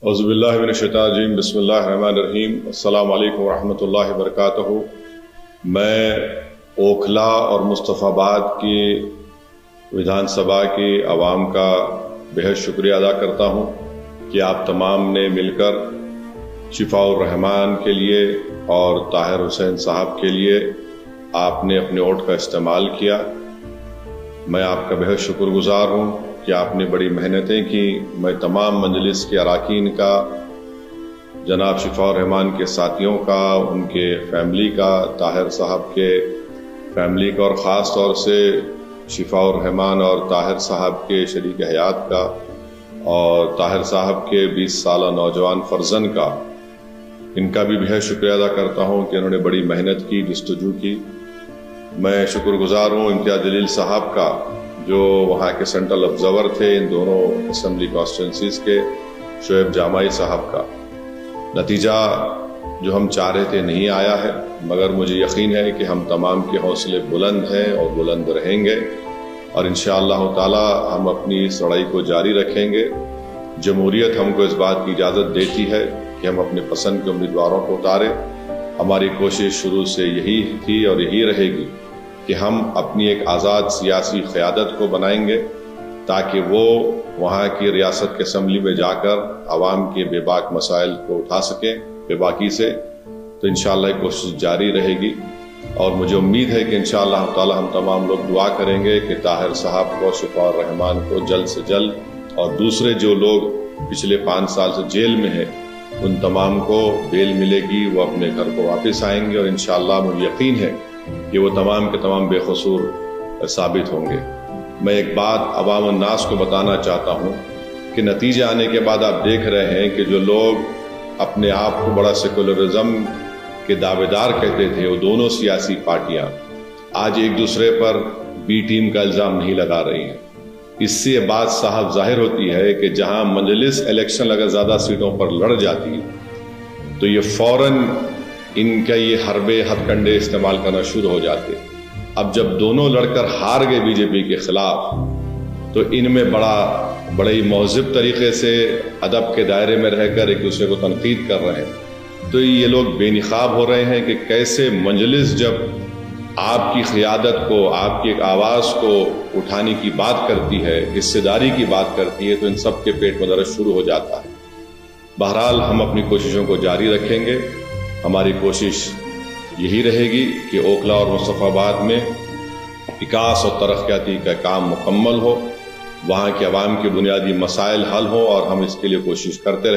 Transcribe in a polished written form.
اعوذ باللہ من الشیطان الرجیم، بسم اللہ الرحمن الرحیم۔ السلام علیکم ورحمۃ اللہ وبرکاتہ۔ میں اوکھلا اور مصطفیٰ آباد کی ودھان سبھا کی عوام کا بہت شکریہ ادا کرتا ہوں کہ آپ تمام نے مل کر شفاء الرحمان کے لیے اور طاہر حسین صاحب کے لیے آپ نے اپنے ووٹ کا استعمال کیا۔ میں آپ کا بہت شکر گزار ہوں کہ آپ نے بڑی محنتیں کی۔ میں تمام مجلس کے اراکین کا، جناب شفاء الرحمان کے ساتھیوں کا، ان کے فیملی کا، طاہر صاحب کے فیملی کا، اور خاص طور سے شفاء الرحمان اور طاہر صاحب کے شریک حیات کا اور طاہر صاحب کے 20 سالہ نوجوان فرزند کا، ان کا بھی بہت شکریہ ادا کرتا ہوں کہ انہوں نے بڑی محنت کی، جستجو کی۔ میں شکر گزار ہوں امتیاز جلیل صاحب کا، جو وہاں کے سینٹرل آبزرور تھے ان دونوں اسمبلی کانسٹیٹوئنسیز کے، شعیب جامعی صاحب کا۔ نتیجہ جو ہم چاہ رہے تھے نہیں آیا ہے، مگر مجھے یقین ہے کہ ہم تمام کے حوصلے بلند ہیں اور بلند رہیں گے، اور انشاءاللہ تعالی ہم اپنی اس لڑائی کو جاری رکھیں گے۔ جمہوریت ہم کو اس بات کی اجازت دیتی ہے کہ ہم اپنے پسند کے امیدواروں کو اتاریں۔ ہماری کوشش شروع سے یہی تھی اور یہی رہے گی کہ ہم اپنی ایک آزاد سیاسی قیادت کو بنائیں گے تاکہ وہ وہاں کی ریاست کے اسمبلی میں جا کر عوام کے بے باک مسائل کو اٹھا سکیں بے باکی سے۔ تو انشاءاللہ یہ کوشش جاری رہے گی، اور مجھے امید ہے کہ انشاءاللہ تعالی ہم تمام لوگ دعا کریں گے کہ طاہر صاحب کو، شفاء الرحمان کو جلد سے جلد، اور دوسرے جو لوگ پچھلے 5 سال سے جیل میں ہیں ان تمام کو بیل ملے گی، وہ اپنے گھر کو واپس آئیں گے، اور انشاءاللہ مجھے یقین ہے کہ وہ تمام کے تمام بے قصور ثابت ہوں گے۔ میں ایک بات عوام الناس کو بتانا چاہتا ہوں کہ نتیجے آنے کے بعد آپ دیکھ رہے ہیں کہ جو لوگ اپنے آپ کو بڑا سیکولرزم کے دعوے دار کہتے تھے، وہ دونوں سیاسی پارٹیاں آج ایک دوسرے پر بی ٹیم کا الزام نہیں لگا رہی ہیں۔ اس سے یہ بات صاحب ظاہر ہوتی ہے کہ جہاں مجلس الیکشن اگر زیادہ سیٹوں پر لڑ جاتی تو یہ فوراً ان کا یہ حربے ہتھ کنڈے استعمال کرنا شروع ہو جاتے۔ اب جب دونوں لڑ کر ہار گئے بی جے پی کے خلاف، تو ان میں بڑے ہی مہذب طریقے سے ادب کے دائرے میں رہ کر ایک دوسرے کو تنقید کر رہے ہیں۔ تو یہ لوگ بے نقاب ہو رہے ہیں کہ کیسے مجلس جب آپ کی قیادت کو، آپ کی ایک آواز کو اٹھانے کی بات کرتی ہے، حصے داری کی بات کرتی ہے، تو ان سب کے پیٹ میں درد شروع ہو جاتا ہے۔ بہرحال ہم اپنی کوششوں کو جاری رکھیں گے۔ ہماری کوشش یہی رہے گی کہ اوکھلا اور مصطفیٰ آباد میں وکاس اور ترقیاتی کا کام مکمل ہو، وہاں کے عوام کے بنیادی مسائل حل ہوں، اور ہم اس کے لیے کوشش کرتے رہیں۔